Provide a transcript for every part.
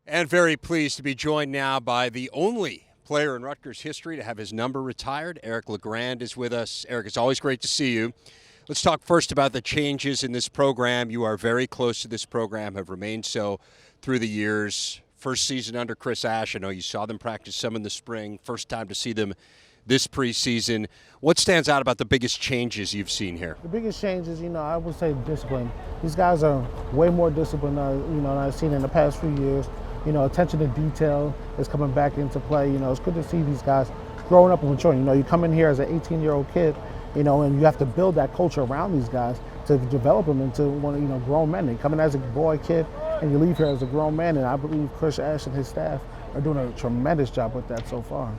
And very pleased to be joined now by the only player in Rutgers history to have his number retired. Eric Legrand is with us. Eric, it's always great to see you. Let's talk first about the changes in this program. You are very close to this program, have remained so through the years. First season under Chris Ash. I know you saw them practice some in the spring. First time to see them this preseason. What stands out about the biggest changes you've seen here? The biggest change is, I would say discipline. These guys are way more disciplined, than I've seen in the past few years. Attention to detail is coming back into play. It's good to see these guys growing up and maturing. You come in here as an 18-year-old kid, and you have to build that culture around these guys to develop them into grown men. They come in as a boy kid, and you leave here as a grown man. And I believe Chris Ash and his staff are doing a tremendous job with that so far.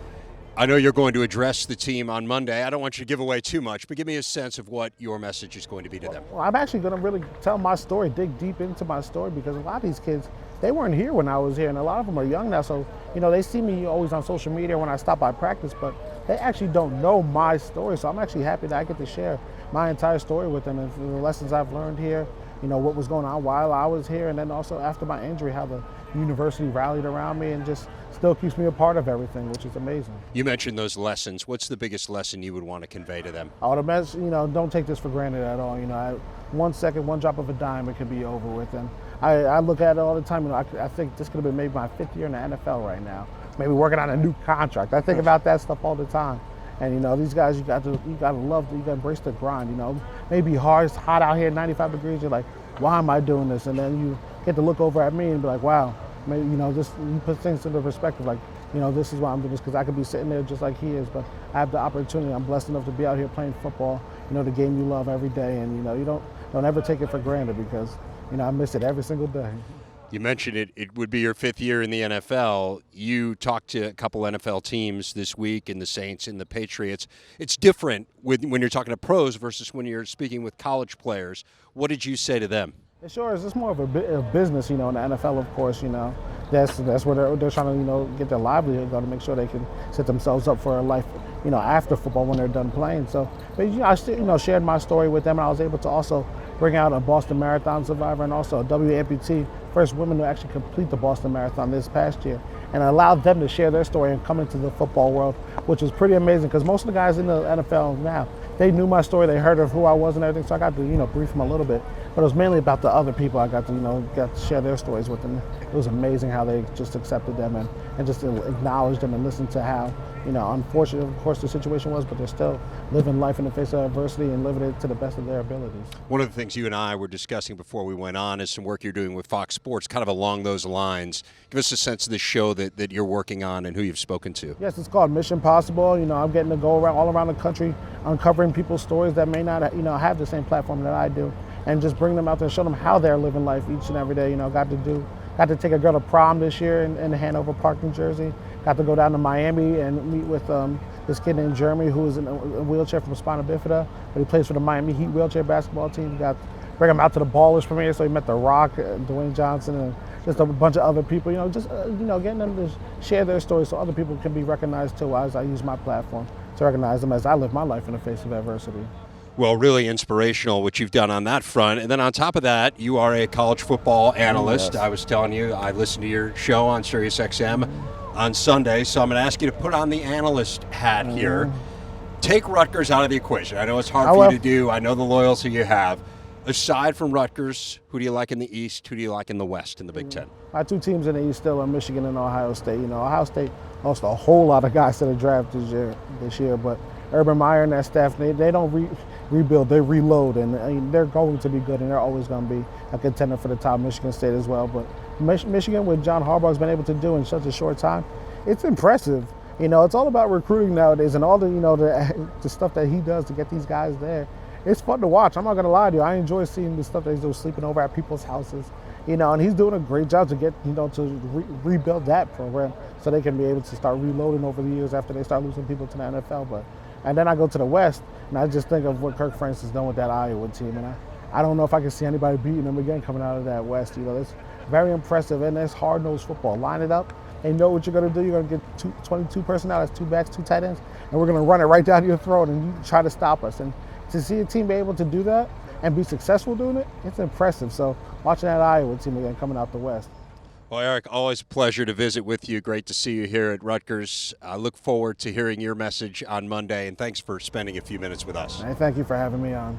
I know you're going to address the team on Monday. I don't want you to give away too much, but give me a sense of what your message is going to be to them. Well, I'm actually going to really tell my story, dig deep into my story, because a lot of these kids, they weren't here when I was here, and a lot of them are young now. So, they see me always on social media when I stop by practice, but they actually don't know my story. So I'm actually happy that I get to share my entire story with them and the lessons I've learned here, what was going on while I was here, and then also after my injury, how the university rallied around me and just still keeps me a part of everything, which is amazing. You mentioned those lessons. What's the biggest lesson you would want to convey to them? The best, don't take this for granted at all. 1 second, one drop of a dime, it could be over with. And I look at it all the time. I think this could have been maybe my 5th year in the NFL right now. Maybe working on a new contract. I think about that stuff all the time. And these guys, you got to love, you got to embrace the grind. Maybe hard, it's hot out here, 95 degrees. You're like, why am I doing this? And then you get to look over at me and be like, wow, maybe just you put things into perspective. Like, this is why I'm doing this, because I could be sitting there just like he is, but I have the opportunity. I'm blessed enough to be out here playing football. The game you love every day, and you don't ever take it for granted, because I miss it every single day. You mentioned it would be your 5th year in the NFL. You talked to a couple NFL teams this week, and the Saints and the Patriots. It's different when you're talking to pros versus when you're speaking with college players. What did you say to them? It sure is. It's more of a business, in the NFL, of course. That's where they're trying to get their livelihood, to make sure they can set themselves up for a life after football when they're done playing. So, but I still shared my story with them, and I was able to also bring out a Boston Marathon survivor and also a W amputee, first woman to actually complete the Boston Marathon this past year, and allowed them to share their story and come into the football world, which was pretty amazing, because most of the guys in the NFL now, they knew my story, they heard of who I was and everything, so I got to brief them a little bit. But it was mainly about the other people I got to share their stories with them. It was amazing how they just accepted them and just acknowledged them and listened to how unfortunate, of course, the situation was, but they're still living life in the face of adversity and living it to the best of their abilities. One of the things you and I were discussing before we went on is some work you're doing with Fox Sports, kind of along those lines. Give us a sense of the show that you're working on and who you've spoken to. Yes, it's called Mission Possible. I'm getting to go all around the country, uncovering people's stories that may not, have the same platform that I do, and just bring them out there and show them how they're living life each and every day. Got to take a girl to prom this year in Hanover Park, New Jersey. Got to go down to Miami and meet with this kid named Jeremy, who is in a wheelchair from spina bifida, but he plays for the Miami Heat wheelchair basketball team. Bring him out to the Ballers premiere, so he met The Rock, Dwayne Johnson, and just a bunch of other people. Getting them to share their stories so other people can be recognized too, as I use my platform to recognize them as I live my life in the face of adversity. Well, really inspirational what you've done on that front. And then on top of that, you are a college football analyst. Yes. I was telling you, I listened to your show on SiriusXM on Sunday, so I'm going to ask you to put on the analyst hat here. Take Rutgers out of the equation. I know it's hard for you to do. I know the loyalty you have. Aside from Rutgers, who do you like in the East? Who do you like in the West in the Big Ten? My two teams in the East still are Michigan and Ohio State. Ohio State lost a whole lot of guys to the draft this year, but Urban Meyer and that staff, they don't rebuild, they reload, and they're going to be good, and they're always going to be a contender for the top. Michigan State as well, but Michigan, what John Harbaugh has been able to do in such a short time, it's impressive. It's all about recruiting nowadays, and all the the stuff that he does to get these guys there. It's fun to watch. I'm not going to lie to you. I enjoy seeing the stuff that he's doing, sleeping over at people's houses, and he's doing a great job to get, to rebuild that program so they can be able to start reloading over the years after they start losing people to the NFL. And then I go to the West, and I just think of what Kirk Francis has done with that Iowa team, and I don't know if I can see anybody beating them again coming out of that West. It's very impressive, and it's hard-nosed football. Line it up. They know what you're going to do. You're going to get 22 personnel, that's 2 backs, 2 tight ends, and we're going to run it right down your throat, and you try to stop us. And to see a team be able to do that and be successful doing it, it's impressive. So watching that Iowa team again coming out the West. Well, Eric, always a pleasure to visit with you. Great to see you here at Rutgers. I look forward to hearing your message on Monday, and thanks for spending a few minutes with us. Hey, thank you for having me on.